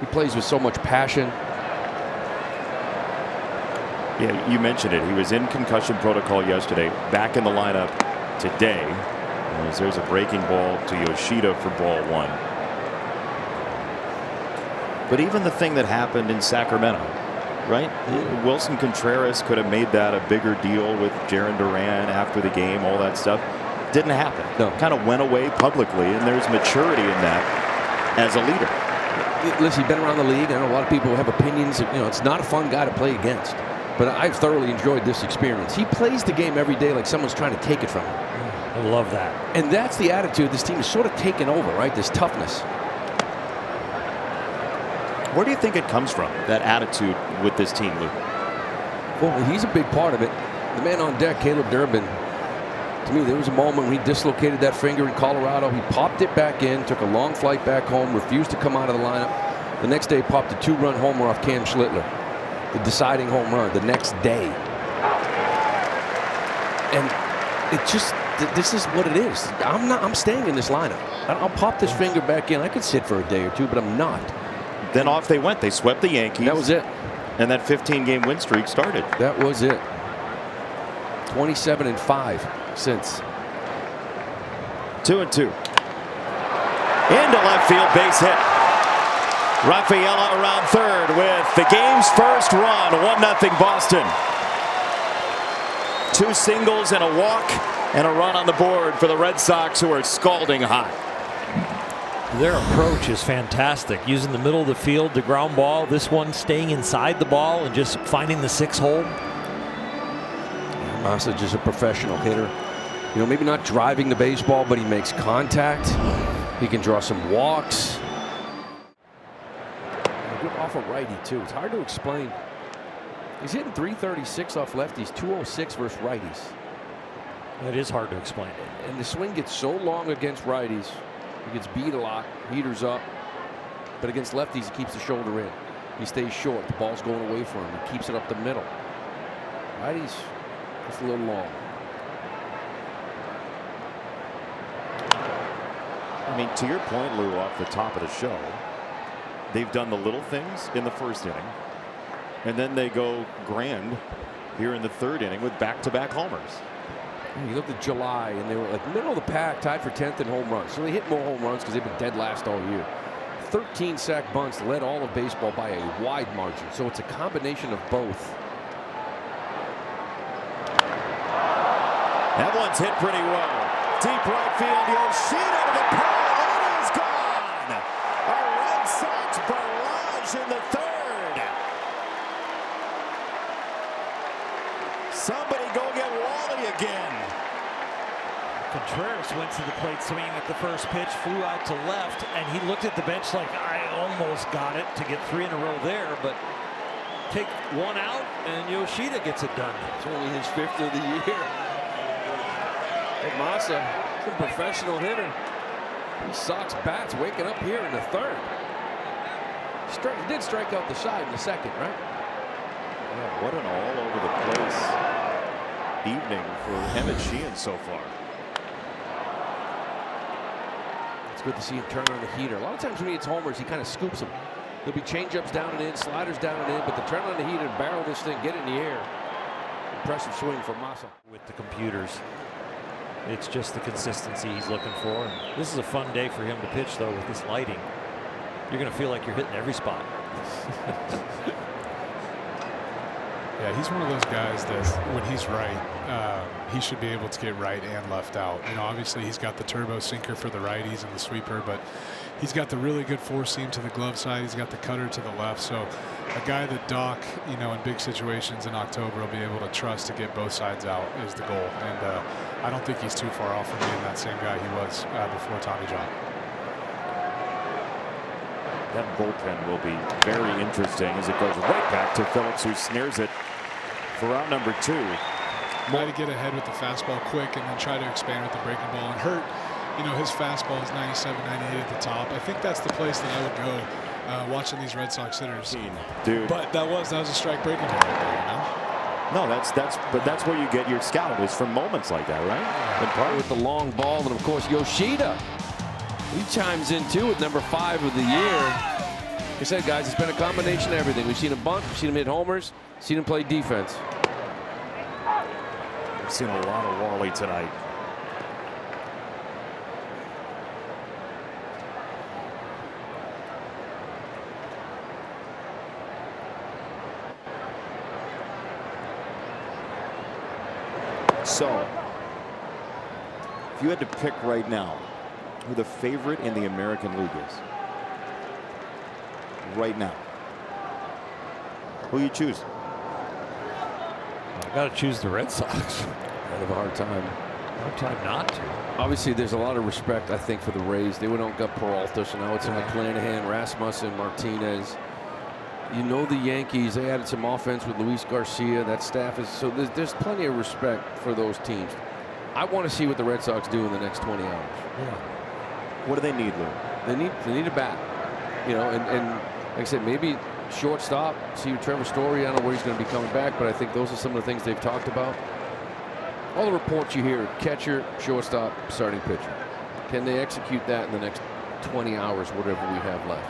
He plays with so much passion. Yeah, you mentioned it. He was in concussion protocol yesterday, back in the lineup today. As there's a breaking ball to Yoshida for ball 1. But even the thing that happened in Sacramento, right? Wilson Contreras could have made that a bigger deal with Jarren Duran after the game, all that stuff. Didn't happen. No. Kind of went away publicly, and there's maturity in that as a leader. Listen, he's been around the league. I know a lot of people have opinions. It's not a fun guy to play against. But I've thoroughly enjoyed this experience. He plays the game every day like someone's trying to take it from him. I love that. And that's the attitude this team is sort of taking over, right? This toughness. Where do you think it comes from, that attitude with this team, Luke? Well, he's a big part of it. The man on deck, Caleb Durbin, to me, there was a moment when he dislocated that finger in Colorado. He popped it back in, took a long flight back home, refused to come out of the lineup. The next day, popped a 2-run homer off Cam Schlittler. The deciding home run the next day. And it just, this is what it is. I'm staying in this lineup. I'll pop this finger back in. I could sit for a day or two, but I'm not. Then off they went. They swept the Yankees. That was it. And that 15-game win streak started. That was it. 27-5 since. 2-2. Into left field, base hit. Rafaela around third with the game's first run. 1-0 Boston. 2 singles and a walk and a run on the board for the Red Sox, who are scalding hot. Their approach is fantastic. Using the middle of the field to ground ball. This one staying inside the ball and just finding the 6-hole. Masa just a professional hitter. Maybe not driving the baseball, but he makes contact. He can draw some walks. Good off a righty too. It's hard to explain. He's hitting 336 off lefties, 206 versus righties. It is hard to explain. And the swing gets so long against righties. He gets beat a lot, heaters up. But against lefties, he keeps the shoulder in. He stays short. The ball's going away from him. He keeps it up the middle. Righties, just a little long. I mean, to your point, Lou, off the top of the show, they've done the little things in the first inning, and then they go grand here in the third inning with back-to-back homers. You look at July, and they were like middle of the pack, tied for 10th in home runs. So they hit more home runs because they've been dead last all year. 13 sack bunts, led all of baseball by a wide margin. So it's a combination of both. That one's hit pretty well. Deep right field, Yoshida to the pole. It is gone. A Red Sox barrage in the third. Somebody go get Wally again. Contreras went to the plate swinging at the first pitch, flew out to left, and he looked at the bench like, I almost got it to get 3 in a row there, but take one out and Yoshida gets it done. It's only his 5th of the year. But Masa, a professional hitter. He Sox bats waking up here in the third. He did strike out the side in the second, right? Yeah, what an all over the place evening for Emmett Sheehan so far. It's good to see him turn on the heater. A lot of times when he hits homers, he kind of scoops them. There'll be changeups down and in, sliders down and in, but to turn on the heater and barrel this thing, get in the air. Impressive swing for Masa. With the computers. It's just the consistency he's looking for. And this is a fun day for him to pitch, though, with this lighting. You're going to feel like you're hitting every spot. Yeah, he's one of those guys that when he's right, he should be able to get right and left out. Obviously he's got the turbo sinker for the righties and the sweeper, but he's got the really good four seam to the glove side. He's got the cutter to the left. So a guy that Doc, in big situations in October will be able to trust to get both sides out is the goal. And I don't think he's too far off from being that same guy he was before Tommy John. That bullpen will be very interesting as it goes right back to Phillips, who snares it for out number 2. Try to get ahead with the fastball quick and then try to expand with the breaking ball. And Hurt, his fastball is 97, 98 at the top. I think that's the place that I would go watching these Red Sox hitters. Dude. But that was a strike breaking ball right there, No, that's where you get your scout, is from moments like that, right? With the long ball, and of course Yoshida. He chimes in too with number 5 of the year. Like I said, guys, it's been a combination of everything. We've seen him bunt, we've seen him hit homers, seen him play defense. We've seen a lot of Wally tonight. So, if you had to pick right now who the favorite in the American League is, right now, who you choose? I got to choose the Red Sox. Kind of a hard time. Hard time not to. Obviously, there's a lot of respect, I think, for the Rays. They went out and got Peralta, so now it's in McClanahan, Rasmussen, Martinez. You know the Yankees, they added some offense with Luis Garcia. That staff is, so there's plenty of respect for those teams. I want to see what the Red Sox do in the next 20 hours. Yeah. What do they need, Lou? They need a bat. You know, and like I said, maybe shortstop, see Trevor Story. I don't know where he's going to be coming back, but I think those are some of the things they've talked about. All the reports you hear, catcher, shortstop, starting pitcher. Can they execute that in the next 20 hours, whatever we have left?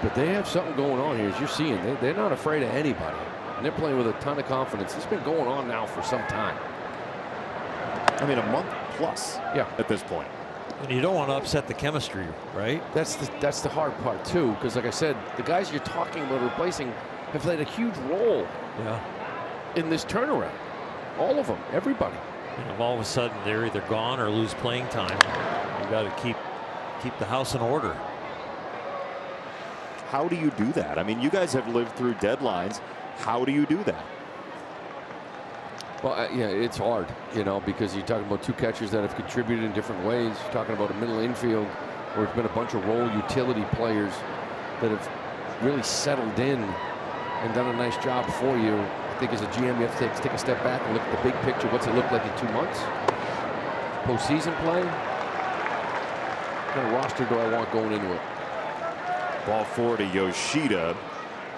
But they have something going on here, as you're seeing. They're not afraid of anybody. And they're playing with a ton of confidence. It's been going on now for some time. I mean, a month plus at this point. And you don't want to upset the chemistry, right? That's the hard part, too, because like I said, the guys you're talking about replacing have played a huge role in this turnaround. All of them, everybody. And if all of a sudden they're either gone or lose playing time, you got to keep the house in order. How do you do that? I mean, you guys have lived through deadlines. How do you do that? Well, yeah, it's hard, you know, because you're talking about two catchers that have contributed in different ways. You're talking about a middle infield where it's been a bunch of role utility players that have really settled in and done a nice job for you. I think as a GM, you have to take a step back and look at the big picture. What's it look like in 2 months? Postseason play? What kind of roster do I want going into it? Ball four to Yoshida.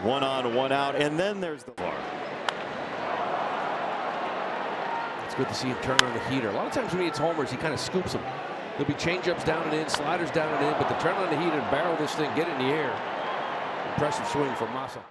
1 on, 1 out, and then there's the bar. It's good to see him turn on the heater. A lot of times when he hits homers, he kind of scoops them. There'll be changeups down and in, sliders down and in, but to turn on the heater and barrel this thing, get it in the air. Impressive swing from Massa.